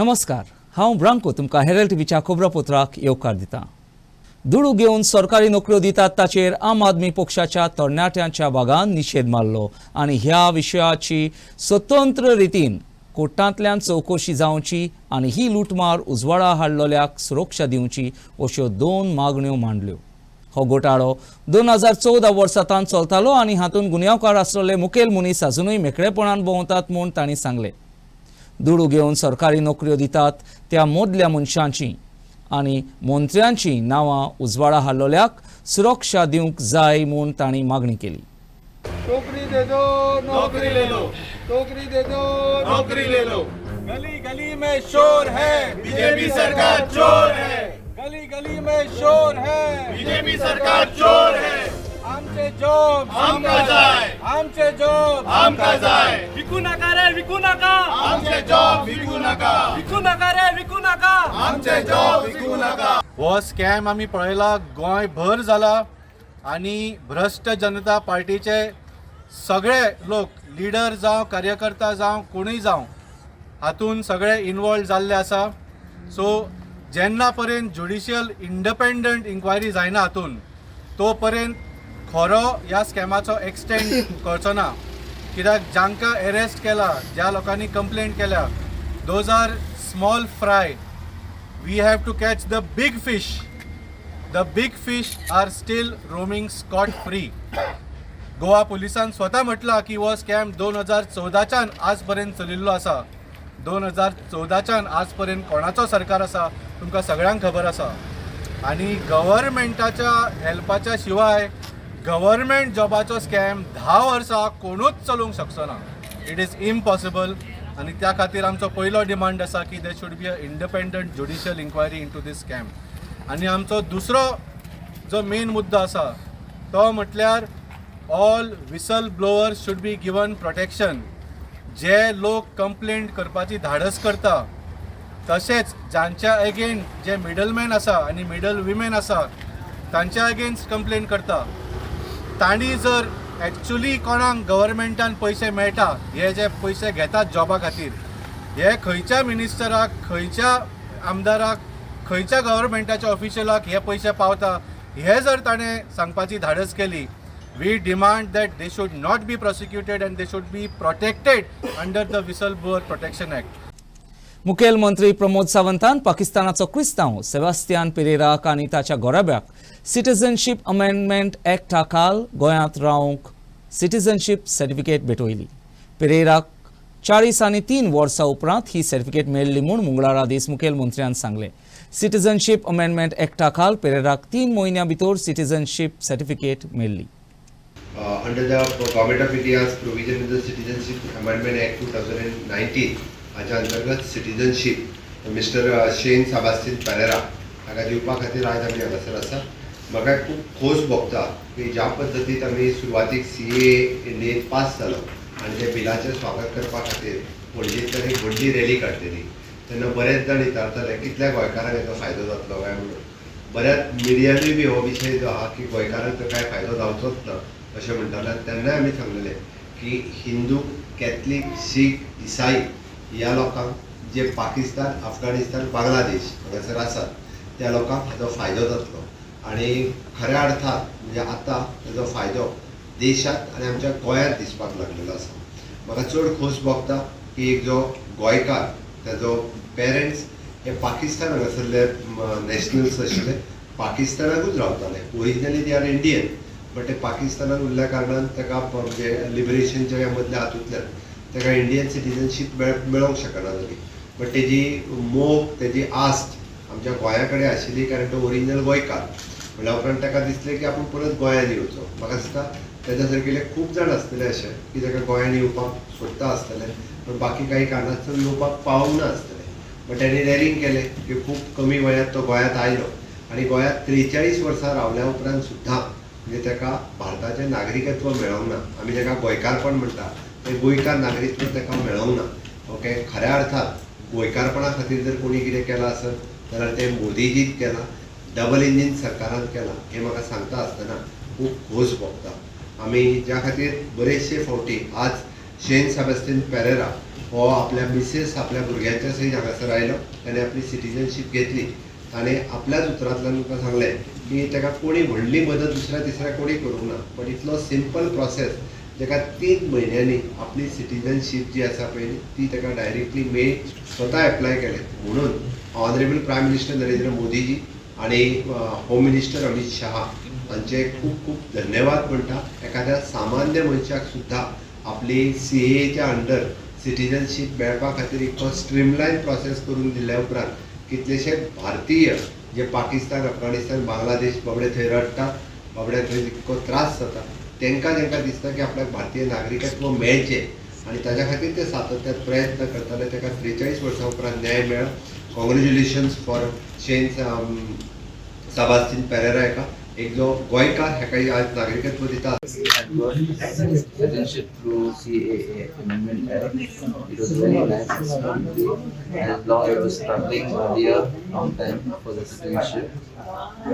नमस्कार, हांव ब्रांको तुमकां हेरल्ड टीव्हीच्या खबरापत्राक येवकार दिता। दुडू घेवन सरकारी नोकऱ्यो दितात ताचेर आम आदमी पक्षाच्या तरणाट्यांच्या भागान निशेध मारलो आनी ह्या विशयाची स्वतंत्र रितीन कोर्टांतल्यान चवकशी जावची आनी ही लुटमार उजवाडा हाडलोल्याक सुरक्षा दिवची अश्यो दोन मागण्यो मांडल्यो। हो घोटाळो 2014 वर्सांत चलतालो आनी हातूंत गुन्यांवकार आसलेले मुखेल मनीस अजुनूय मेकळेपणान भोंवतात म्हूण तांणी सांगलें। दुडू घेवन सरकारी नोकऱ्यो दितात त्या मोदल्या मनशांची आनी मंत्र्यांची नांवां उजवाडा हाडलोल्याक सुरक्षा दिवंक जाय म्हूण तांणी मागणी केली। नौकरी दे दो, नौकरी ले लो, नौकरी दे दो, नौकरी ले लो। गली गली में शोर है, बीजेपी सरकार चोर है। गली गली में शोर है, बीजेपी सरकार चोर है। आमचे जॉब आमका जाय, आमचे जॉब आमका जाय। विकू नका रे, विकू नका, आमचे जॉब विकू नका, विकू नका रे, विकू नका, आमचे जॉब विकू नका। हो स्कॅम आम्ही पळयला, गोंय भर जाला आणि भ्रष्ट जनता पार्टीचे सगळे लोक लीडर जावं कार्यकर्ता जावं कोणीय जावं हातून सगळे इन्वॉल्व जाल्ले आसा। सो जेन्ना पर्यंत ज्युडिशियल इंडिपेंडंट इन्क्वायरी जायना हातून तो पर्यंत खरो ह्या स्कॅमाचो एक्सटेंड करचो ना, कित्याक जांकां अरेस्ट केला, ज्या लोकांनी कंप्लेंट केल्या, those are small fry. We have to catch the big fish. The big fish are still roaming scot free. Goa पुलिसान स्वतः म्हटला की वो स्कॅम 2014च्यान आज पर्यंत चलिल्लो आसा। 2014च्यान आज पर्यंत कोणाचो सरकार आसा तुमकां सगळ्यांक खबर आसा। आणि गव्हर्मेंटाच्या हेल्पाच्या शिवाय गव्हर्मेंट जॉबाचो स्कॅम 10 वर्सां कोणूच चलोवंक शकचो ना। It is impossible. आणि त्या खातीर आमचो पयलो डिमांड आसा की there should be a independent judicial inquiry into this scam. आणि आमचो दुसरो जो मेन मुद्दो आसा तो म्हटल्यार all whistle blowers should be given protection. जे लोक कंप्लेंट करपाची धाडस करता तशेंच जांच्या अगेन्स्ट जे मिडलमॅन आसा आनी मिडल विमेन आसा तांच्या अगेन्स्ट कंप्लेंट करता, तांणी जर एक्चुअली कोणाक गव्हर्मेंटान पयशे मेळटा, हे जे पयशे घेतात जॉबा खातीर, हे खंयच्या मिनिस्टराक, खंयच्या आमदाराक, खंयच्या गव्हर्मेंटाच्या ऑफिशियलाक हे पयशे पावता, हे जर ताणें सांगपाची धाडस केली, we demand that they should not be prosecuted and they should be protected under the whistle blower protection act. मुखेल मंत्री प्रमोद सावंतान पाकिस्तानाचो क्रिस्तांव सेबास्तियान पेरेराक आनी ताच्या घोराब्याक सिटीजनशीप अमेंडमेंट ॲक्टा खाल गोंयांत रावंक सिटीजनशीप सर्टिफिकेट भेटयली। पेरेराक 40 आनी 3 वर्सां उपरांत ही सर्टिफिकेट मेळ्ळी म्हूण मंगळारा दीस मुखेल मंत्र्यान सांगलें। सिटीजनशीप अमेंडमेंट ॲक्टा खाल पेरेराक 3 म्हयन्यां भितर सिटीजनशीप सर्टिफिकेट मेळ्ळी। Under the Government of India's provision in the Citizenship Amendment Act 2019, हाच्या अंतर्गत सिटीजनशीप मिस्टर शेन सेबास्टियन पेरेरा हाका दिवपा खातीर आज आमी हांगासर आसा। म्हाका खूब खोस भोगता की ज्या पद्दतीन आमी सुरवातीक CAA इंडियेंत पास जालो आनी त्या बिलाचें स्वागत करपा खातीर पणजेंतल्यान एक व्हडली रॅली काडटली तेन्ना बरेच जाण विचारताले कितल्या गोंयकारांक हेचो फायदो जातलो काय म्हणून। बऱ्याच मिडियानूय बी हो विशय जो आहा की गोंयकारांक तो काय फायदो जावचोच ना अशें म्हणटाले। तेन्नाय आमी सांगलेलें की हिंदू, कॅथलीक, सीख, इसाई ह्या लोकांक जे पाकिस्तान, अफगाणिस्तान, बांगलादेश हांगासर आसात त्या लोकांक हाचो फायदो जातलो आनी खऱ्या अर्थान म्हणजे आतां हेचो फायदो देशांत आनी आमच्या गोंयांत दिसपाक लागलेलो आसा। म्हाका चड खोस भोगता की एक जो गोंयकार ताजो पेरंट्स हे पाकिस्तान हांगासरले नॅशनल्स आशिल्ले, पाकिस्तानाकूच रावताले। Originally they are Indian but ते पाकिस्तानान उरल्या कारणान ताका म्हणजे लिबरेशनच्या ह्या मदल्या हातूंतल्यान ताका इंडियन सिटीजनशीप मेळोवंक शकना जाली। बट तेजी मोग, तेजी आस्त आमच्या गोंया कडेन आशिल्ली कारण तो ओरिजिनल गोंयकार म्हणल्या उपरांत ताका दिसलें की आपूण परत गोंयांत येवचो। म्हाका दिसता तेज्या सारकेले खूब जाण आसतले अशे की ताका गोंयांत येवपाक सोदता आसतले पण बाकी काही कारणास्तव येवपाक पावूंक ना आसतले। बट ताणें डेरिंग केलें की खूब कमी वयात तो गोंयांत आयलो आनी गोंयांत 43 वर्सां रावल्या उपरांत सुद्दां म्हणजे ताका भारताचें नागरिकत्व मेळोंक ना। आमी ताका गोंयकारपण म्हणटा तें गोंयकार नागरिकत्व ताका मेळोंक ना। ओके, खऱ्या अर्थान गोंयकारपणा खातीर जर कोणी कितें केलां आसत जाल्यार तें मोदीजीत केलां, डबल इंजीन सरकारान केलां। हें म्हाका सांगता आसतना खूब खोस भोगता। आमी ज्या खातीर बरेचशे फावटी आज शेन सेबॅस्टियन पेरेरा हो आपल्या मिसेस आपल्या भुरग्यांच्या सयत हांगासर आयलो. ताणें आपली सिटीजनशीप घेतली. ताणें आपल्याच उतरांतल्यान तुमकां सांगलें की ताका कोणी व्हडली मदत दुसऱ्या तिसऱ्या कोणी करूंक ना. बट इतलो सिंपल प्रोसेस ताका 3 म्हयन्यांनी आपली सिटीजनशीप जी आसा पळय ती ताका डायरेक्टली मेळ्ळी. स्वता एप्लाय केलें. म्हणून honourable prime minister Narendra Modiji आणि होम मिनिस्टर अमित शहा हांचे खूब खूब धन्यवाद म्हणटा. एखाद्या सामान्य मनशाक सुद्धा आपली CAAच्या अंडर सिटीजनशीप मेळपा खातीर एक स्ट्रीमलायन प्रोसेस करून दिल्या उपरांत कितलेशे भारतीय जे पाकिस्तान अफगाणिस्तान बांगलादेश बाबडे थंय रडटात, बाबड्यांक थंय इतको त्रास जाता, तांकां दिसता की आपल्याक भारतीय नागरिकत्व मेळचें आनी ताच्या खातीर ते सातत्यान प्रयत्न करताले. ताका 43 वर्सां उपरांत न्याय मेळ्ळो. कॉंग्रेच्युलेशन्स फॉर शेन सेबॅस्टियन पेरेरा हेका एक जो गोंयकार हेका आज नागरिकत्व दिता. I got citizenship through CAA Amendment Act. It was very nice experience. As long as I was struggling earlier, long time for the citizenship,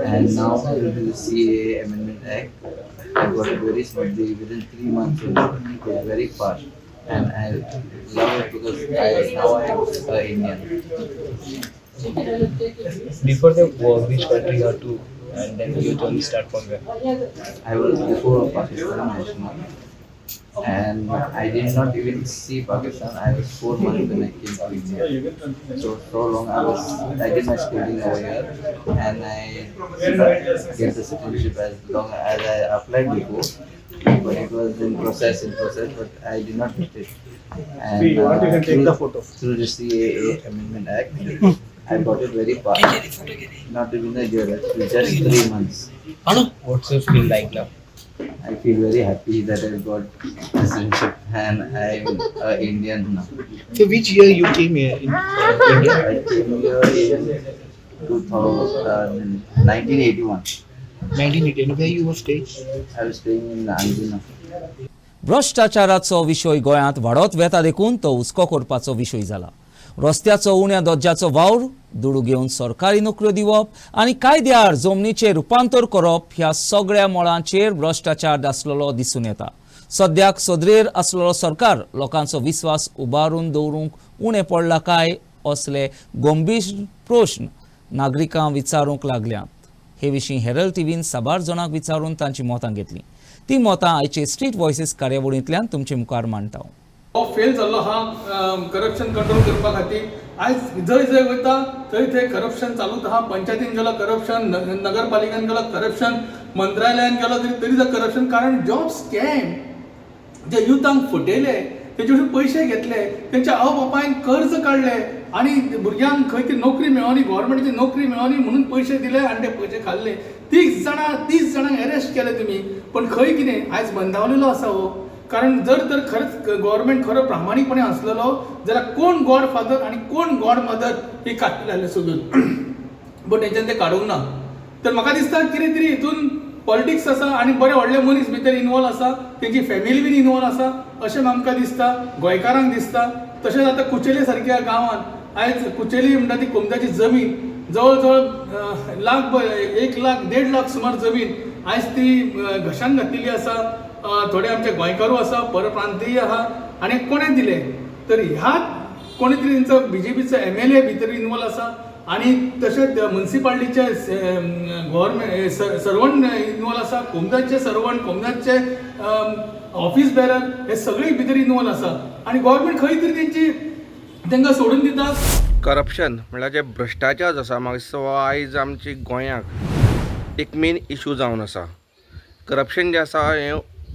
and now due to the CAA Amendment Act, I got it very smoothly within 3 months. It was very fast, and I love it because now I am Indian. Before the war, which country you are to, and then you only start from where? I was before a Pakistan national, and I did not even see Pakistan. I was 4 months when I came to India. So long I did my schooling over here, and I get the citizenship as long as I applied before. But it was in process, but I did not get it. And through the CAA Amendment Act, I got it very fast. Not even a year, actually, just 3 months. What's your feel like now? I feel very happy that I got citizenship and I'm an Indian now. So which year you came here in India? I came here in 1981. 1980. And where you were staying? I was staying in Anjuna. भ्रष्टाचाराचो विशय गोंयांत वाडत वेता देखून तो हुस्को करपाचो विशय जाला. रस्त्याचो उण्या दर्ज्याचो वावर, दुडू घेवन सरकारी नोकऱ्यो दिवप आनी कायद्यार जमनीचें रुपांतर करप ह्या सगळ्या मळांचेर भ्रष्टाचार आसलेलो दिसून येता. सद्याक सदरेर आसलेलो सरकार लोकांचो विस्वास उबारून दवरूंक उणें पडला काय असले गंभीर प्रश्न नागरिकांक विचारूंक लागल्यात. हे विशीं हेरल्ड टीव्हीन साबार जाणांक विचारून तांची मतां घेतलीं. ती मतां आयचे स्ट्रीट व्हॉयसीस कार्यावळींतल्यान तुमचे मुखार मांडटा. हो फेल जाल्लो हा करप्शन कंट्रोल करपा खातीर. आयज जंय जंय वयता थंय थंय करप्शन चालूच आहा. पंचायतीन गेलो करप्शन, नगरपालिकेन गेलो करप्शन, मंत्रालयान गेलो तरी करप्शन. कारण जॉब स्कॅम जे युथांक फटयले, तेचे वरवीं पयशे घेतले, तेंच्या आवय बापायन कर्ज काडले आनी भुरग्यांक खंय ती नोकरी मेळोनी, गव्हर्मेंटाची नोकरी मेळोनी म्हणून पयशे दिले आनी ते पयशे खाल्ले. 30 जाणांक अरेस्ट केले तुमी. पण खंय कितें आयज बंदावलेलो आसा हो. कारण जर खरंच गव्हर्मेंट खरो प्रामाणीकपणे असलेलो जाल्यार कोण गॉड फादर आणि कोण गॉड मदर हे काडलेले सोदून. बट तेंच्यान ते काडूंक ना. तर म्हाका दिसता कितें तरी हितून पॉलिटिक्स आसा आनी बरे व्हडले मनीस भितर इनवॉल्व आसा, तेंची फॅमिली बीन इनवॉल्व आसा अशें आमकां दिसता, गोंयकारांक दिसता. तशेंच आतां कुचेली सारक्या गांवांत आयज कुचेली म्हणटा ती कोमदाची जमीन जवळ जवळ 1-1.5 लाख सुमार जमीन आयज ती घशान घातिल्ली आसा. थोडे आमचे गोंयकारू आसा, परप्रांतीय आहा आनी कोणें दिले. तर ह्यात कोणी तरी तेंचो BJPचो MLA भितर इनवॉल्व आसा आनी तशेंच म्युनिसिपालिटीचे गव्हर्मेंट सर्वंट इनवॉल्व आसा, कोमदाचे सर्वंट, कोमदाचे ऑफिस बेरर हे सगळे भितर इनवॉल्व आसा. आनी गव्हर्मेंट खंय तरी तांकां सोडून दिता. करप्शन म्हणल्यार जे भ्रश्टाचार जो आसा, म्हाका दिसता हो आयज आमची गोंयांक एक मेन इशू जावन आसा. करप्शन जें आसा हें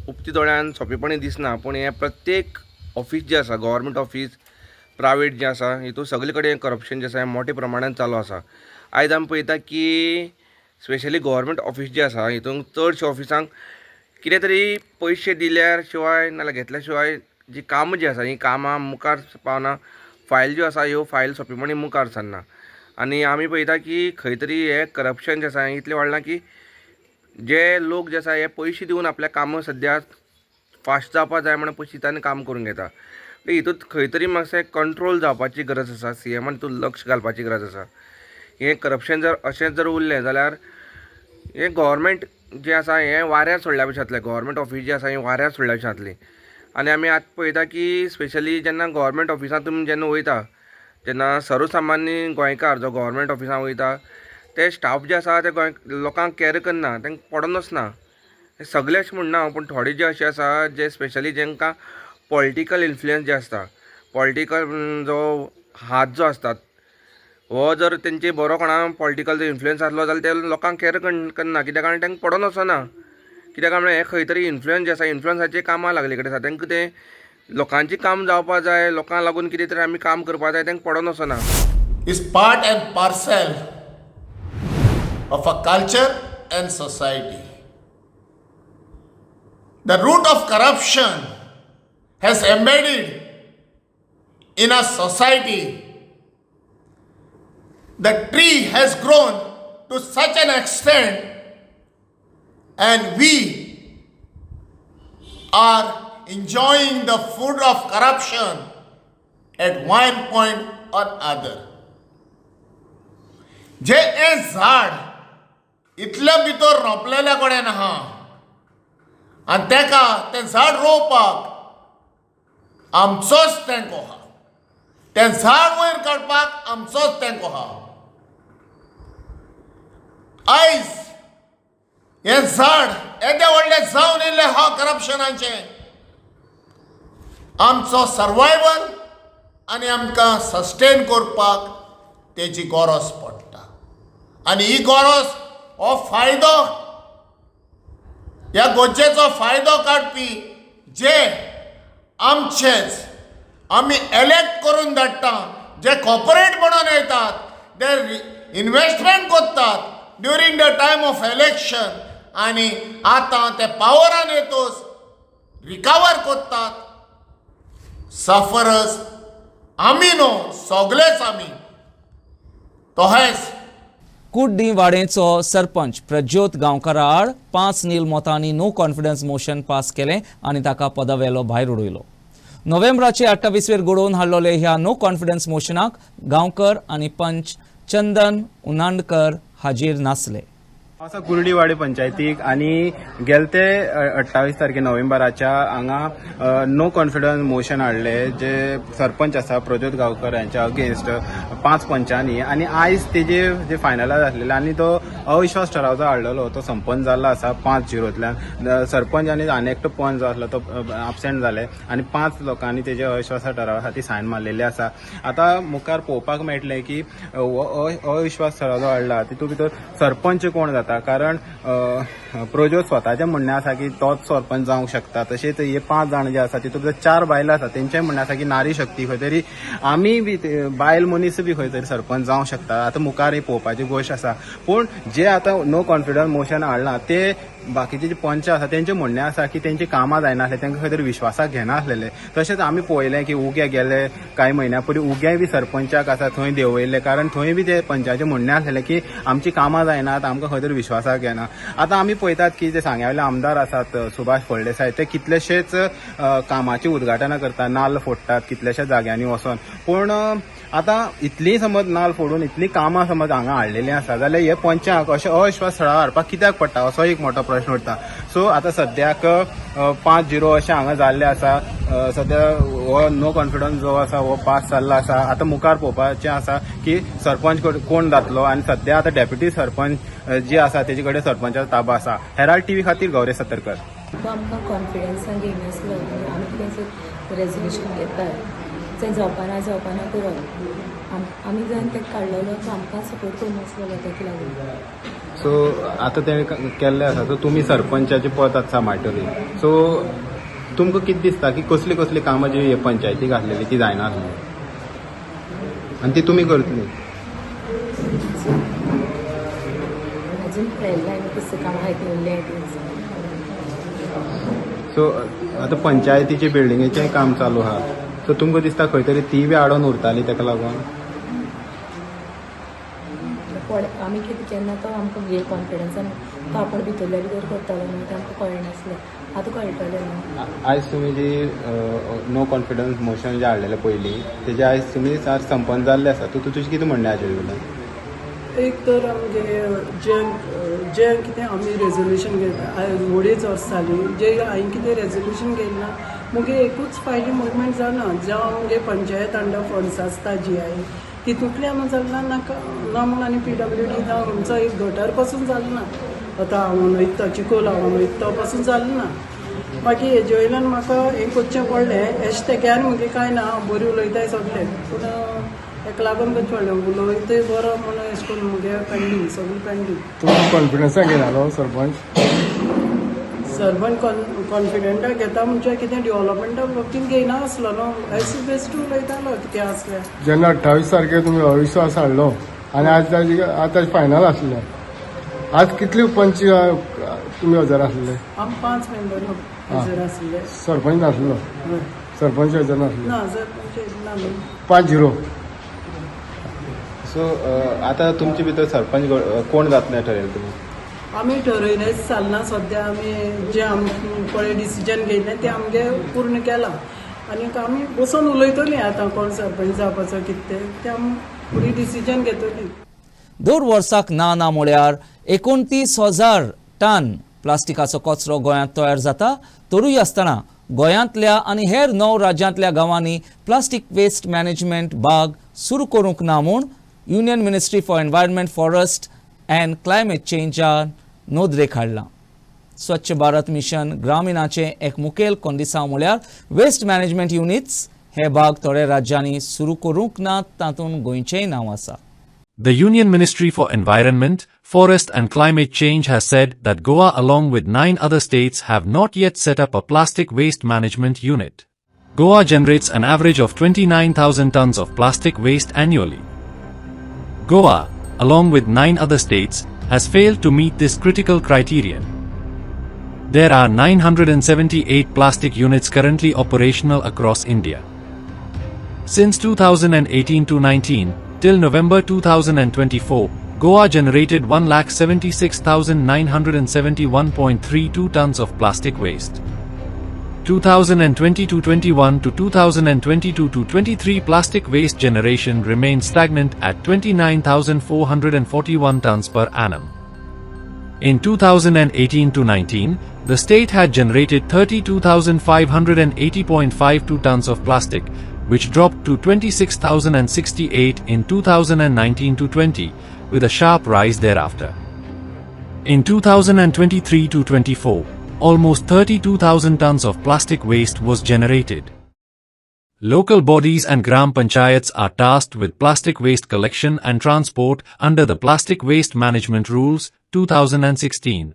उक्ती दोळ्यान सोंपेपणी दिसना, पूण हें प्रत्येक ऑफीस जें आसा, गव्हर्मेंट ऑफीस, प्रायवेट जें आसा, हितून सगळे कडेन करप्शन जें आसा हें मोठ्या प्रमाणांत चालू आसा. आयज आमी पळयता की स्पेशली गव्हर्मेंट ऑफीस जें आसा हितून चडशे ऑफिसांक कितें तरी पयशे दिल्या शिवाय नाल्यार घेतल्या शिवाय जी कामां जीं आसा हीं कामां मुखार पावना. फायल ज्यो आसा ह्यो फायल सोंपेपणी मुखार सरना. आनी आमी पळयता की खंय तरी हें करप्शन जें आसा हें इतलें वाडलां की जे लोक जे आसा हे पयशे दिवन आपल्या कामां सद्याक फास्ट जावपा जाय म्हणून पयशे काम करून घेता. हितून खंय तरी मातशें कंट्रोल जावपाची गरज आसा. CMान हितून लक्ष घालपाची गरज आसा. हें करप्शन जर अशेंच जर उरलें जाल्यार हें गव्हर्मेंट जें आसा हें वाऱ्यार सोडल्या भशेन जातलें. गव्हर्मेंट ऑफीस जी आसा हें वाऱ्यार सोडल्या भशेन जातली. आनी आमी आतां पळयता की स्पेशली जेन्ना गव्हर्मेंट ऑफिसांत तुमी जेन्ना वयता, जेन्ना सर्वसामान्य गोंयकार जो गव्हर्मेंट ऑफिसांत वयता ते स्टाफ जे आसा ते लोकांक कॅर करना, तांकां पडोनच ना. सगळे अशें म्हणना हांव, पूण थोडे जे अशे आसा जे स्पेशली जेंकां पॉलिटिकल इन्फ्लुयन्स जे आसता, पॉलिटिकल जो हात जो आसता, हो जर तेंचे बरो कोणा पॉलिटिकल जो इन्फ्लुयन्स आसलो जाल्यार ते लोकांक कॅर करना, कित्याक कारण तांकां पडोन वचना. कित्याक म्हळ्यार हे खंय तरी इन्फ्लुयन्स जे आसा, इन्फ्लुयन्साचे कामां लागले कडेन आसा, तांकां ते लोकांची काम जावपाक जाय, लोकांक लागून कितें तरी आमी काम करपाक जाय, तांकां पडोन वचना. is part and parcel of a culture and society. The root of corruption has embedded in a society. The tree has grown to such an extent, and we are enjoying the fruit of corruption at one point or other. जे झाड इतल्या भितर रोंपलेल्या कडेन आहा आनी तेका तें झाड रोवपाक आमचोच तेंको आहा, तें झाड वयर काडपाक आमचोच तेंको आहा. आयज हें झाड येदे व्हडलें जावन येयल्लें आहा करप्शनाचें. आमचो सर्वायवल आनी आमकां सस्टेन करपाक तेची गरज पडटा. आनी ही गरज हो फायदो, ह्या गोंयचेचो फायदो काडपी जे आमचेच आमी एलेक्ट करून धाडटा, जे कॉर्पोरेट म्हणून येतात, ते इन्वेस्टमेंट करतात during the time of election, आनी आतां ते पावरान येतोच रिकवर करतात. सफरर्स आमी न्हू, सगळेच आमी. तशेंच कुड्डी वाडेचो सरपंच प्रज्योत गांवकारा आड 5-0 मतांनी नो कॉन्फिडन्स मोशन पास केलें आनी ताका पदावेलो भायर उडयलो. नोव्हेंबराचे 28 घडोवन हाडलोले ह्या नो कॉन्फिडन्स मोशनाक गांवकर आनी पंच चंदन उनांडकर हाजीर नासले. आसा कुर्डीवाडी पंचायतीक आनी गेलते 28 तारखे नोव्हेंबराच्या हांगा नो कॉन्फिडन्स मोशन हाडले, जे सरपंच आसा प्रज्योत गांवकर यांच्या अगेन्स्ट 5 पंचांनी. आनी आयज तेजे जे फायनलायज जाल्लेले आनी तो अविश्वास ठराव जो हाडलेलो तो संपन्न जाल्लो आसा 5-0तल्यान. सरपंच आनी एकटो पंच जो आसलो तो एबसेंट जाले आनी 5 लोकांनी तेजे अविश्वास ठरावा खातीर सायन मारलेली आसा. आतां मुखार पळोवपाक मेळटलें की अविश्वास ठराव जो हाडला तितूंत भितर सरपंच कोण जाता, कारण प्रज्योत स्वताचें म्हणणें आसा की तोच सरपंच जावंक शकता. तशेंच हे 5 जाण जे आसा तितूंत 4 बायलां आसा, तेंचें म्हणणें आसा की नारी शक्ती खंय तरी आमी बी बायल मनीस बी खंय तरी सरपंच जावंक शकता. आतां मुखार ही पळोवपाची गोश्ट आसा. पूण जे आतां नो कॉन्फिडन्स मोशन हाडलां ते बाकीचे जे पंच आसा तेंचें म्हणणें आसा की तेंची कामां जायनासले, तांकां खंय तरी विश्वासाक घेनासलेले. तशेंच आमी पळयलें की उग्या गेले कांय म्हयन्या पयलीं उग्याय बी सरपंचाक आसा थंय देंवयल्ले, कारण थंय बी ते पंचाचें म्हणणें आसलेलें की आमची कामां जायनात, आमकां खंय तरी विश्वासाक घेना. आतां आमी पळयतात की जे सांग्यावयले आमदार आसात सुभाष फळदेसाय, ते कितलेशेच कामाची उद्घाटनां करतात, नाल्ल फोडटात कितलेशेच जाग्यांनी वचोन. पूण आतां इतली समज नाल्ल फोडून इतली कामां समज हांगा हाडलेलीं आसा जाल्यार हे पंचाक अशें अविश्वास थळाव हाडपाक कित्याक पडटा असो एक मोठो प्रश्न उरता. सो आतां सद्याक 5-0 अशें हांगा जाल्लें आसा. सद्या हो नो कॉन्फिडन्स जो आसा हो पास जाल्लो आसा. आतां मुखार पळोवपाचें आसा की सरपंच कोण जातलो, आनी सद्या आतां डेप्युटी सरपंच जी आसा तेजे कडेन सरपंचाचो ताबा आसा. हेराल्ड टीव्ही खातीर गौरी सतरकर. आमकां कॉन्फिडन्सान घेयनासलो आमी कितें रेजोल्युशन घेतात तें जावपाना करप. आमी जावन तें काडलेलो तो आमकां सपोर्ट करनासलो ताका लागून. सो आतां तें केल्लें आसा. सो तुमी सरपंचाचें पद आतां सांबाळटली. सो तुमकां कितें दिसता की कसली कसली कामां जी हे पंचायतीक आसलेली ती जायनासली आनी ती तुमी करतली? अजून पळयलें आनी कसं कामां आहाय ती उरलें ती. सो आतां पंचायतीचे बिल्डिंगेचें काम चालू आहा. सो तुमकां दिसता खंय तरी ती बी आडोन उरताली ताका लागून? आमी कितें केन्ना तो आमकां घे कॉन्फिडन्सान तो आपूण भितरल्या भितर करतालो न्हू, तें आमकां कळनासलें. आतां कळटलें न्हू. आयज तुमी जी नो कॉन्फिडन्स मोशन जें हाडलेलें पयलीं तेजें आयज तुमी संपन्न जाल्लें आसा. तूं तुजें कितें म्हणणें हाचे वयल्यान? एक तर जें कितें आमी रेजोल्युशन घेता वडीच वर्स जाली, जे हांवें कितें रेजोल्युशन घेयला मुगे एकूच फायली मुवमेंट जावना जावं मुगे पंचायत अंडर फंड्स आसता GI तितूंतल्यान जालना नाका ना म्हूण आनी PWD जावं आमचो एक गटर पासून जालना आतां हांव वयता चिकोल हांव वयता पासून जालना मागीर हेजे वयल्यान म्हाका हें करचें पडलें एश तेग्यान मुगे कांय ना बरी उलयताय सगळे पूण हेका लागून करचें पडलें उलयतय बरो म्हणून अशें करून मुगे पेंडींग सगळें पेंडींग तुम्ही कॉन्फिडन्सान घेतालो सरपंच सरपंच कॉन्फिडंटाक घेता म्हणजे कितें डेव्हलपमेंटा बाबतींत घेयना आसलो न्हू एस बेस्ट उलयतालो कितें आसलें जेन्ना 28 तारखेर तुमी अविश्वास हाडलो आनी आज फायनल आसलें आज कितले पंच तुमी हजर आसले आमी 5 मेंबर हजर आसले सरपंच नासलो सरपंच हजर नासलो ना सरपंच ना न्हू 5-0 सो आता तुमचे भितर सरपंच कोण जातले ठरयलें तुमी आमी ठरयलेंच चलना सद्या आमी जे आमी पळय डिसिजन घेयलें तें आमगे पूर्ण केलां आनी आमी बसून उलयतलीं आतां कोण सरपंच जावपाचो कितें तें आमी फुडें डिसिजन घेतलीं 2 वर्साक ना म्हळ्यार 29,000 टन प्लास्टिकाचो कचरो गोंयांत तयार जाता तरूय आसतना गोंयांतल्या आनी हेर 9 राज्यांतल्या गांवांनी प्लास्टीक वेस्ट मॅनेजमेंट बाग सुरू करूंक ना म्हूण union ministry for environment forest and climate चेंजान नोंदरेक हाडला स्वच्छ भारत मिशन ग्रामीणाचे एक मुखेल कोंडिसांव म्हळ्यार वेस्ट मॅनेजमेंट युनिट्स हे बाग थोड्या राज्यांनी सुरू करूंक नात तातूंत गोंयचेंय नांव आसा The Union Ministry for Environment, Forest and Climate Change has said that Goa along with 9 other states have not yet set up a plastic waste management unit. Goa generates an average of 29,000 tons of plastic waste annually. Goa, along with 9 other states, has failed to meet this critical criterion. There are 978 plastic units currently operational across India. Since 2018 to 19, till November 2024, Goa generated 1,76,971.32 tons of plastic waste. 2020-21 to 2022-23 plastic waste generation remained stagnant at 29,441 tons per annum. In 2018-19, the state had generated 32,580.52 tons of plastic, which dropped to 26,068 in 2019-20, with a sharp rise thereafter. In 2023-24, almost 32,000 tons of plastic waste was generated. Local bodies and Gram Panchayats are tasked with plastic waste collection and transport under the Plastic Waste Management Rules, 2016.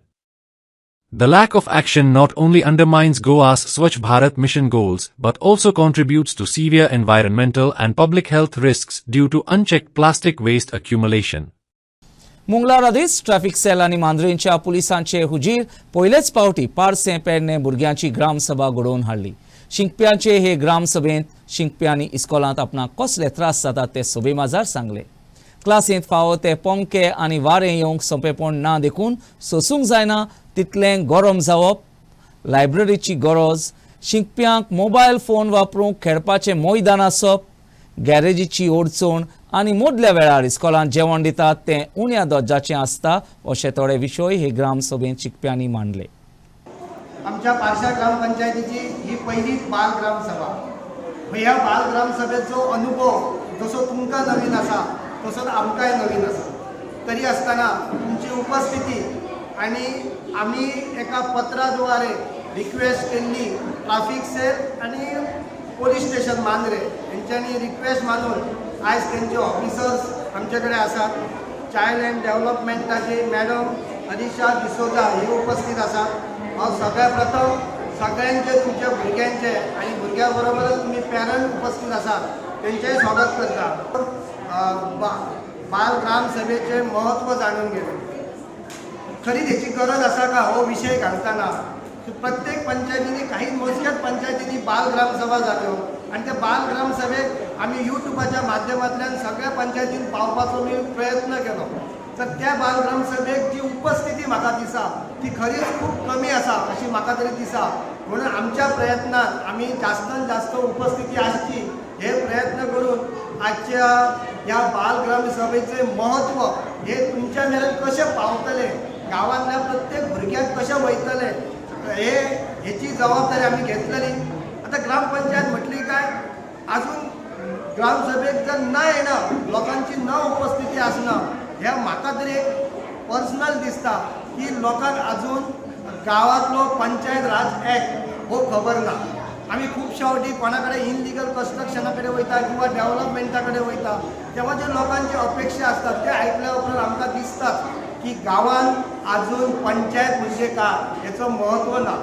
The lack of action not only undermines Goa's Swachh Bharat mission goals but also contributes to severe environmental and public health risks due to unchecked plastic waste accumulation. मुंगला रादीस traffic cell आनी मांद्रेंच्या पुलिसांचे हुजीर पयलेच पावटी parse Pedne भुरग्यांची ग्रामसभा घडोवन हाडली शिंकप्यांचे हे ग्रामसभेंत शिंकप्यांनी इस्कॉलांत आपणाक कसले त्रास जातात ते सभे माजार सांगले क्लासींत फावो ते पोंके आनी वारें येवंक सोंपेपण ना देखून सोसूंक जायना तितलें गरम जावप लायब्ररीची गरज शिंकप्यांक मोबायल फोन वापरूंक खेळपाचें मैदान आसप गॅरेजीची ओडचोण आनी मोदल्या वेळार इस्कॉलांत जेवण दितात तें उण्या दर्जाचें आसता अशे थोडे विशय हे ग्रामसभेंत शिंकप्यांनी मांडले आमच्या पारशा ग्रामपंचायतीची ही पहिलीच बाल ग्रामसभा ह्या बाल ग्रामसभेचो अनुभव जसो तुमकां नवीन आसा तसोच आमकांय नवीन आसा तरी आसतना तुमची उपस्थिती आनी आमी एका पत्राद्वारे रिक्वेस्ट केल्ली ट्राफिक सेल आनी पोलीस स्टेशन मांद्रे हेंच्यांनी रिक्वेस्ट मानून आयज तेंचे ऑफिसर्स आमचे कडेन आसात चायल्ड एंड डेव्हलपमेंटाचे मॅडम अनिशा डिसोजा हे उपस्थित आसात हांव सगळ्या प्रथम सगळ्यांचे तुमच्या भुरग्यांचे आनी भुरग्यां बरोबरच तुमी पॅरंट उपस्थित आसात तेंचेय स्वागत करता बाल ग्रामसभेचे महत्व जाणून घेतले खरी त्याची गरज आसा का हो विषय घालताना प्रत्येक पंचायतींनी काही मोजक्याच पंचायतींनी बाल ग्रामसभा जाल्यो आणि त्या बाल ग्रामसभेक आम्ही यूट्यूबाच्या माध्यमांतल्यान सगळ्या पंचायतीन पावपाचो मी प्रयत्न केलो तर त्या बाल ग्रामसभेक जी उपस्थिती म्हाका दिसा ती खरीच खूप कमी आसा अशी म्हाका तरी दिसा म्हणून आमच्या प्रयत्नात आम्ही जास्तांत जास्त उपस्थिती आसची हे प्रयत्न करून आजच्या ह्या बाल ग्रामसभेचे महत्व हे तुमच्या मेरेन कशें पावतले गांवांतल्या प्रत्येक भुरग्याक कशें वयतले हेची जबाबदारी आमी घेतलेली आता ग्रामपंचायत म्हटली काय, अजून ग्रामसभेक जर न येणं, लोकांची न उपस्थिती असणं, ह्या म्हाका तरी एक पर्सनल दिसता की लोकांक अजून गावातलो पंचायत राज ॲक्ट हो खबर ना. आम्ही खूप फावटी कोणाकडे इनलिगल कन्स्ट्रक्शनाकडे वयता किंवा डेव्हलपमेंटाकडे वयता, तेव्हा जे लोकांची अपेक्षा असतात ते ऐकल्या उपरांत आमकां दिसतात की गांवांत अजून पंचायत म्हणजे काय याचं महत्त्व ना.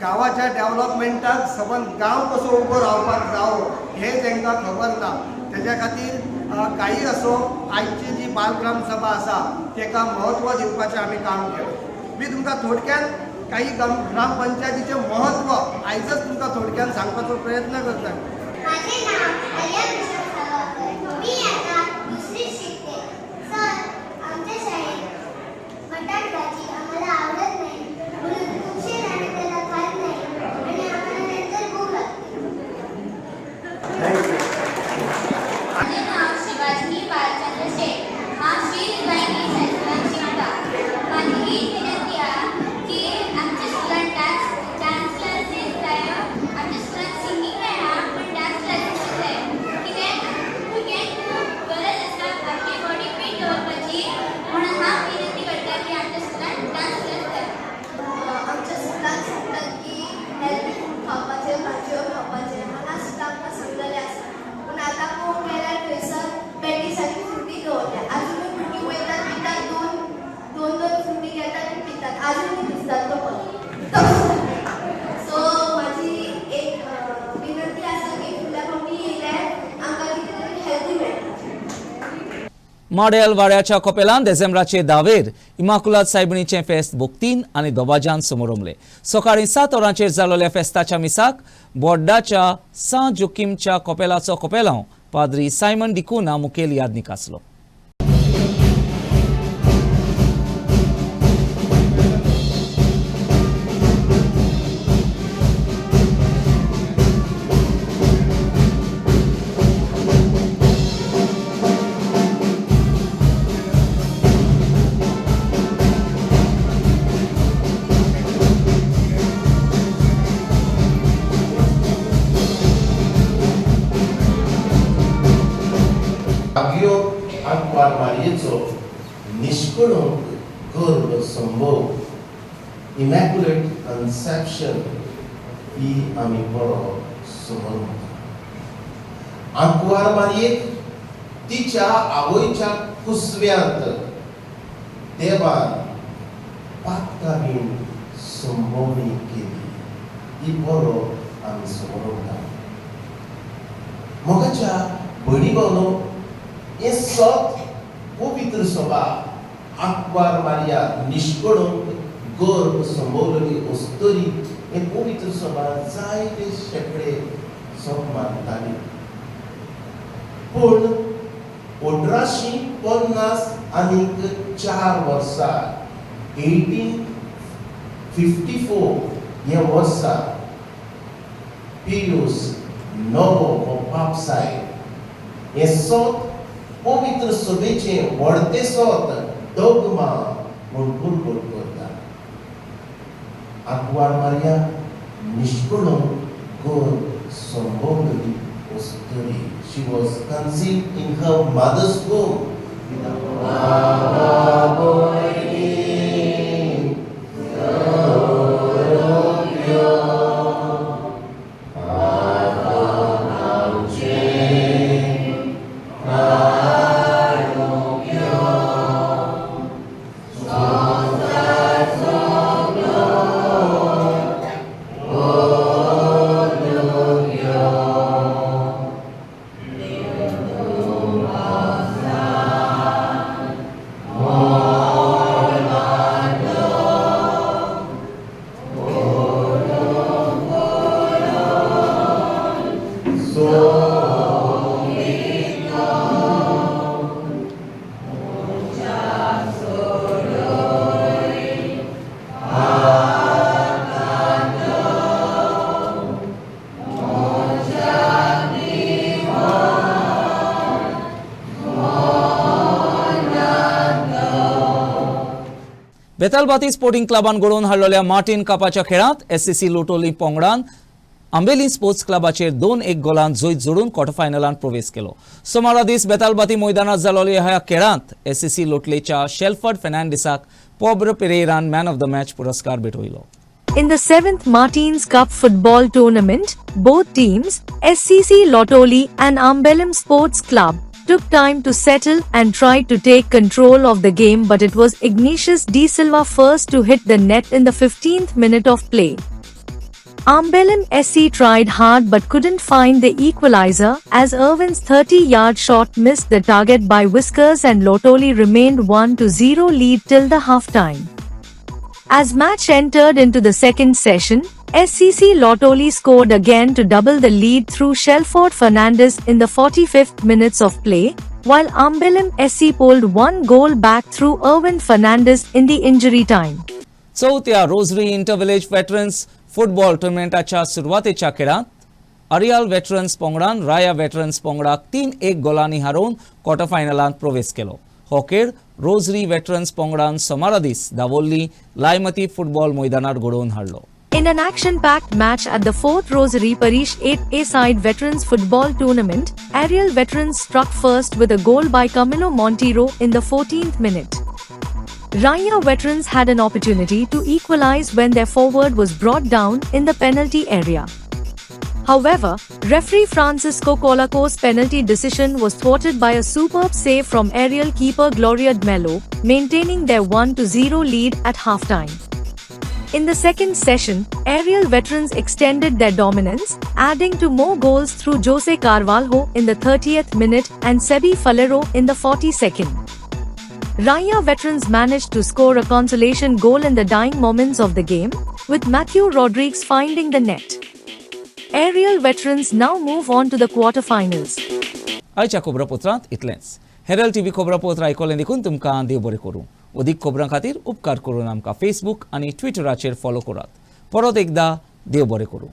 गावाच्या डेव्हलपमेंटाक सबंद गांव कसो उबो रावपाक जावो हे तांकां खबर ना. त्याच्या खातीर काही असो आयची जी बालग्राम सभा आसा ताका महत्त्व दिवपाचें आमी काम केलें. मी तुमकां थोडक्यान काही ग्रामपंचायतीचे महत्त्व आयजच तुमकां थोडक्यान सांगपाचो प्रयत्न करता. माझे नाव आर्या विशाल साळगांवकर. मी आता दुसरीत शिकते. सर, आमच्या शाळेत बटाट भाजी आम्हाला आवडत नाही, म्हणून उशीर आणि त्याला खात नाही आणि आम्हाला नंतर भूक लागते. माझे नाव शिवाजी बालचंद्र शेठ. हांव श्री रिवायनी संस्कृत शिकता. माझी ही विनंती आहे की आमच्या स्टुडंटाक डान्स क्लासीस जाय. आमच्या स्कुलान सिंगींग मेळना पण डान्स क्लासीस जाय. कित्याक भुरग्यांक गरज आसा आपली बॉडी फिट दवरपाची, म्हणून हांव विनंती करता की आमच्या स्कुलान डान्स क्लास जाय. आमच्या स्कुलान सांगतात की हेल्दी फूड खावपाचें, भाजयो खावपाचें, हांगा सुद्दां आमकां सांगलेलें आसा. पूण आतां पळोवंक गेल्यार थंयसर पॅटीसांनी फ्रुटी दवरल्या. आजुनूय भुरगीं वयतात पितात, दोन फ्रुटी घेतात आनी पितात. आजुनूय दिसतात तो सो माझी एक विनंती आसा की फुडल्या फावटी येयल्यार आमकां कितें तरी हेल्दी मेळटा. माडेल वाड्याच्या कोपेलान डिसेंबराचे 10 इमाकुलात सायबिणीचें फेस्त भोगतीन आनी दोबाजान समोरमले. सकाळी 7 वरांचेर जालोल्या फेस्ताच्या मिसाक बोड्डाच्या सा जोकिमच्या कोपेलाचो कोपेलांव पाद्री सायमन डिकुना मुखेल यादनीक आसलो. भाग्यो आंकवार मारयेचो निष्कळूंक गर्व संभोग इमॅक्युलेट कन्सेप्शन ही आमी बरो समोर आंकवार मारयेक तिच्या आवयच्या कुसव्यांत देवान पातकारीन संभोवणी केली ही बरो आमी समोर मोगाच्या भयणी भावनो हे सत पवित्र सभा आंकवार मारिया निष्कळूंक गर्व संभोवलेली वस्तरी हे पवित्र सभा जायते शेकडे सत मानताली. पूण 1850 आनीक 4 वर्सां 1854 ह्या वर्सा पियूस नवो हो पापसाय हे सत पवित्र सभेचे व्हडते सत डोगमा म्हूण पुरबूर करता. आंकवार मारिया निष्कळूंक गर्व संभोवलेली वस्तरी. She was conceived in her mother's womb Betalbatim sporting क्लबान घडोवन हाडलेल्या मार्टिन कपाच्या खेळांत एससीसी लोटोली पोंगडान आंबेली स्पोर्ट्स क्लबाचेर 2-1 गोलान जैत जोडून क्वॉर्टर फायनलांत प्रवेश केलो. सोमारा दीस बेतालबाती मैदानात जालोल्या ह्या खेळांत एससीसी लोटलेच्या शेल्फर्ड फेर्नांडीसाक पॉब्र पेरेरान मॅन ऑफ द मॅच पुरस्कार भेटयलो. In the 7th Martins Cup football tournament, both teams, SCC Lotoli and Ambellam Sports Club, took time to settle and tried to take control of the game, but it was Ignatius De Silva first to hit the net in the 15th minute of play. Ambellam SC tried hard but couldn't find the equalizer as Irvin's 30-yard shot missed the target by Whiskers and Lotoli remained 1-0 lead till the half-time. As match entered into the second session, SCC Lotoli scored again to double the lead through Shelford Fernandez in the 45th minutes of play, while Ambellam SC pulled one goal back through Irvin Fernandez in the injury time. चौथ्या rosary intervillage veterans football टुर्नामेंटाच्या सुरवातेच्या खेळांत Aryal veterans पंगडान राया veterans पंगडाक 3-1 गोलांनी हारोवन quarter फायनलांत प्रवेश केलो. हो खेळ rosary veterans पंगडान सोमारा दीस दावोल्ली लायमती फुटबॉल मैदानात घडोवन हाडलो. In an action-packed match at the 4th Rosary Parish 8A side Veterans Football Tournament, Ariel Veterans struck first with a goal by Camilo Montero in the 14th minute. Raya Veterans had an opportunity to equalize when their forward was brought down in the penalty area. However, referee Francisco Colaco's penalty decision was thwarted by a superb save from aerial keeper Gloria Melo, maintaining their 1-0 lead at halftime. In the second session, aerial Veterans extended their dominance, adding to more goals through Jose Carvalho in the 30th minute and Sebi Falero in the 42nd. Raya Veterans managed to score a consolation goal in the dying moments of the game, with Matthew Rodriguez finding the net. Aerial Veterans now move on to the quarter-finals. आयच्या खबरापत्रांत इतलेंच. हेरल TV खबरापत्र आयकोलें देखून तुमकां देव बरें करूं. अदीक खबरां खातीर उपकार करून आमकां फेसबूक आनी ट्विटराचेर फॉलो करात. परत एकदा देव बरें करूं.